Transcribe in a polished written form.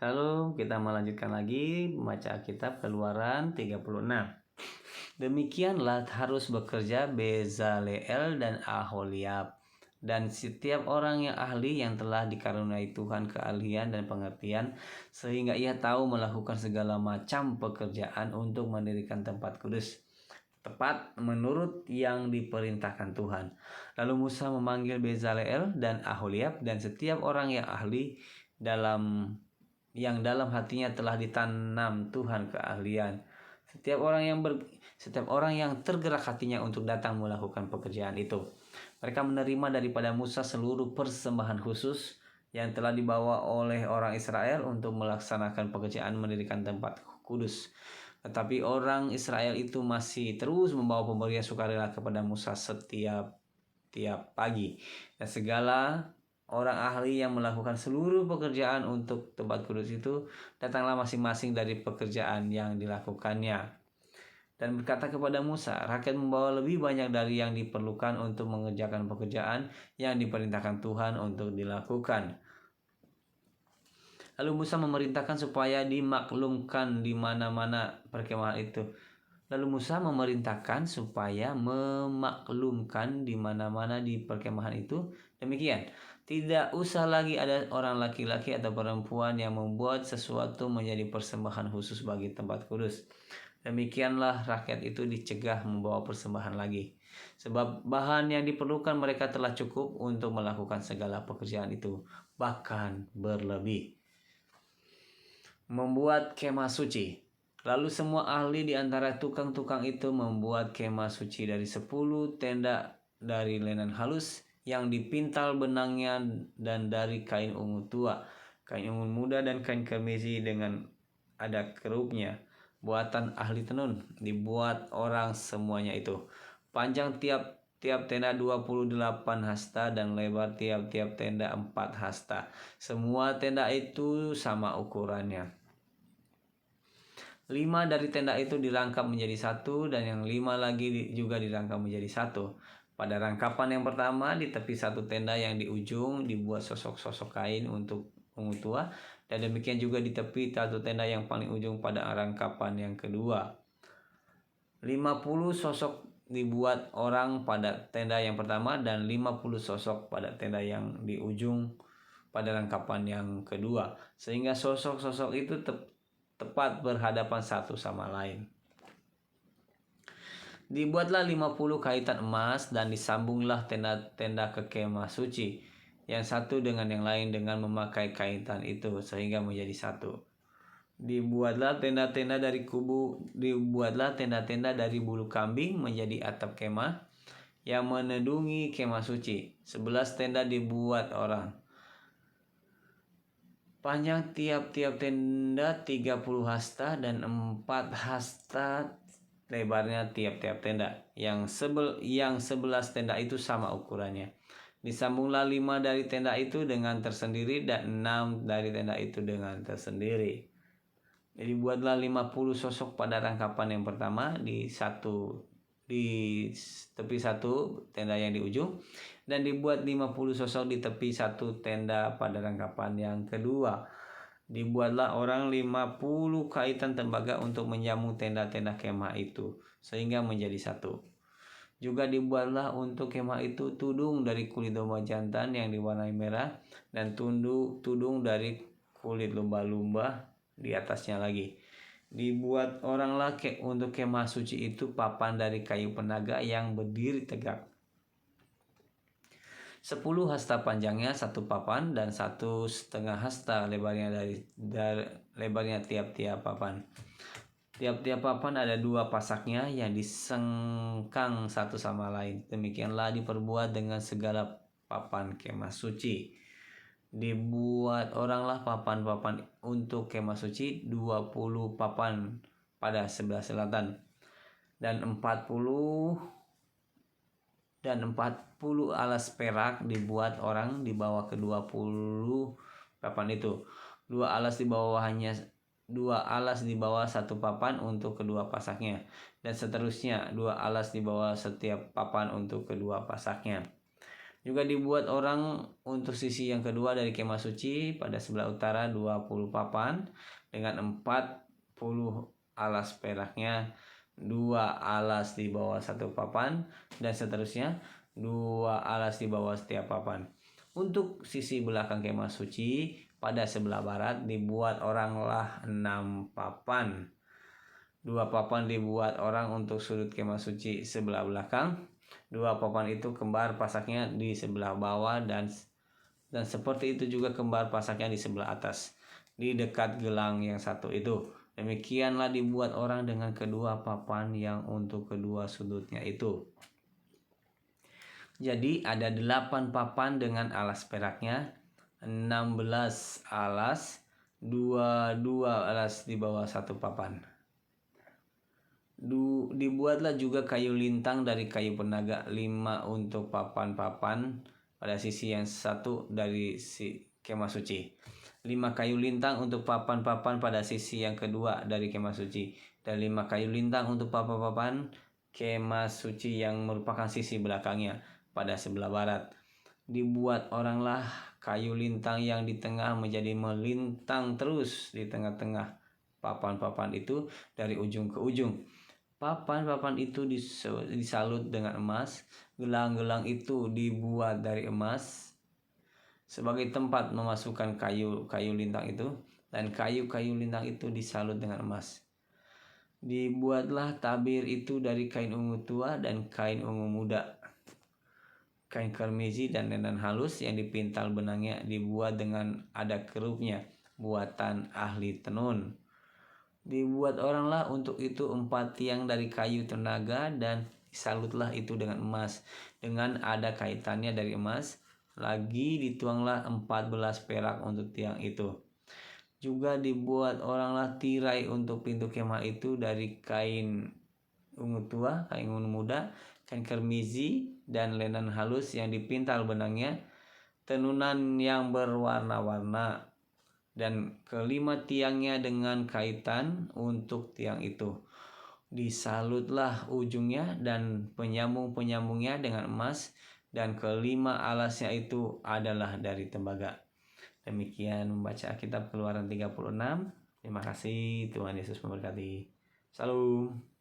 Lalu kita melanjutkan lagi membaca kitab Keluaran 36. Demikianlah harus bekerja Bezaleel dan Aholiab dan setiap orang yang ahli yang telah dikaruniai Tuhan keahlian dan pengertian, sehingga ia tahu melakukan segala macam pekerjaan untuk mendirikan tempat kudus, tepat menurut yang diperintahkan Tuhan. Lalu Musa memanggil Bezaleel dan Aholiab dan setiap orang yang ahli dalam hatinya telah ditanam Tuhan keahlian. Setiap orang yang tergerak hatinya untuk datang melakukan pekerjaan itu. Mereka menerima daripada Musa seluruh persembahan khusus yang telah dibawa oleh orang Israel untuk melaksanakan pekerjaan mendirikan tempat kudus. Tetapi orang Israel itu masih terus membawa pemberian sukarela kepada Musa setiap pagi. Dan segala orang ahli yang melakukan seluruh pekerjaan untuk tempat kudus itu datanglah masing-masing dari pekerjaan yang dilakukannya. Dan berkata kepada Musa, rakyat membawa lebih banyak dari yang diperlukan untuk mengerjakan pekerjaan yang diperintahkan Tuhan untuk dilakukan. Lalu Musa memerintahkan supaya dimaklumkan di mana-mana perkemahan itu. Lalu Musa memerintahkan supaya memaklumkan di mana-mana di perkemahan itu demikian. Tidak usah lagi ada orang laki-laki atau perempuan yang membuat sesuatu menjadi persembahan khusus bagi tempat kudus. Demikianlah rakyat itu dicegah membawa persembahan lagi, sebab bahan yang diperlukan mereka telah cukup untuk melakukan segala pekerjaan itu, bahkan berlebih. Membuat kemah suci. Lalu semua ahli di antara tukang-tukang itu membuat kemah suci dari 10 tenda dari linen halus yang dipintal benangnya dan dari kain ungu tua, kain ungu muda dan kain kemisi dengan ada kerupnya. Buatan ahli tenun dibuat orang semuanya itu. Panjang tiap tenda 28 hasta dan lebar tiap tenda 4 hasta. Semua tenda itu sama ukurannya. 5 dari tenda itu dirangkap menjadi satu dan yang 5 lagi juga dirangkap menjadi satu. Pada rangkapan yang pertama di tepi satu tenda yang di ujung dibuat sosok-sosok kain untuk ungu tua, dan demikian juga di tepi satu tenda yang paling ujung pada rangkapan yang kedua. 50 sosok dibuat orang pada tenda yang pertama dan 50 sosok pada tenda yang di ujung pada rangkapan yang kedua, sehingga sosok-sosok itu tepat berhadapan satu sama lain. Dibuatlah 50 kaitan emas dan disambunglah tenda-tenda ke kemah suci, yang satu dengan yang lain dengan memakai kaitan itu sehingga menjadi satu. Dibuatlah tenda-tenda dari bulu kambing menjadi atap kemah yang menedungi kemah suci. 11 tenda dibuat orang. Panjang tiap-tiap tenda 30 hasta dan 4 hasta lebarnya tiap-tiap tenda. Yang 11 tenda itu sama ukurannya. Disambunglah 5 dari tenda itu dengan tersendiri dan 6 dari tenda itu dengan tersendiri. Jadi buatlah 50 sosok pada rangkapan yang pertama di tepi satu tenda yang di ujung, dan dibuat 50 sosok di tepi satu tenda pada rangkapan yang kedua. Dibuatlah orang 50 kaitan tembaga untuk menyambung tenda-tenda kemah itu sehingga menjadi satu. Juga dibuatlah untuk kemah itu tudung dari kulit domba jantan yang diwarnai merah dan tudung dari kulit lumba-lumba di atasnya lagi. Dibuat orang laki untuk kemah suci itu papan dari kayu penaga yang berdiri tegak. 10 hasta panjangnya satu papan dan 1,5 hasta lebarnya dari lebarnya tiap-tiap papan. Tiap-tiap papan ada 2 pasaknya yang disengkang satu sama lain. Demikianlah diperbuat dengan segala papan kemah suci. Dibuat oranglah papan-papan untuk kemah suci, 20 papan pada sebelah selatan dan 40 alas perak dibuat orang di bawah ke-20 papan itu. 2 alas di bawah satu papan untuk kedua pasaknya, dan seterusnya 2 alas di bawah setiap papan untuk kedua pasaknya. Juga dibuat orang untuk sisi yang kedua dari kemah suci pada sebelah utara 20 papan dengan 40 alas peraknya, 2 alas di bawah satu papan, dan seterusnya 2 alas di bawah setiap papan. Untuk sisi belakang kemah suci pada sebelah barat dibuat oranglah 6 papan. 2 papan dibuat orang untuk sudut kemah suci sebelah belakang. 2 papan itu kembar pasaknya di sebelah bawah dan seperti itu juga kembar pasaknya di sebelah atas, di dekat gelang yang satu itu. Demikianlah dibuat orang dengan kedua papan yang untuk kedua sudutnya itu. Jadi ada 8 papan dengan alas peraknya, 16 alas, 2 alas di bawah satu papan. Dibuatlah juga kayu lintang dari kayu penaga, 5 untuk papan-papan pada sisi yang satu dari si kemah suci. 5 kayu lintang untuk papan-papan pada sisi yang kedua dari kemah suci. Dan 5 kayu lintang untuk papan-papan kemah suci yang merupakan sisi belakangnya pada sebelah barat. Dibuat oranglah kayu lintang yang di tengah menjadi melintang terus di tengah-tengah papan-papan itu dari ujung ke ujung. Papan-papan itu disalut dengan emas. Gelang-gelang itu dibuat dari emas sebagai tempat memasukkan kayu lintang itu, dan kayu lintang itu disalut dengan emas. Dibuatlah tabir itu dari kain ungu tua dan kain ungu muda, kain kermizi dan lenan halus yang dipintal benangnya, dibuat dengan ada kerupnya, buatan ahli tenun. Dibuat oranglah untuk itu 4 tiang dari kayu tenaga dan disalutlah itu dengan emas, dengan ada kaitannya dari emas. Lagi dituanglah 14 perak untuk tiang itu. Juga dibuat oranglah tirai untuk pintu kemah itu dari kain ungu tua, kain ungu muda, kain kermizi dan lenan halus yang dipintal benangnya, tenunan yang berwarna-warna. Dan kelima tiangnya dengan kaitan untuk tiang itu. Disalutlah ujungnya dan penyambung-penyambungnya dengan emas, dan kelima alasnya itu adalah dari tembaga. Demikian membaca Alkitab Keluaran 36. Terima kasih, Tuhan Yesus memberkati. Salam.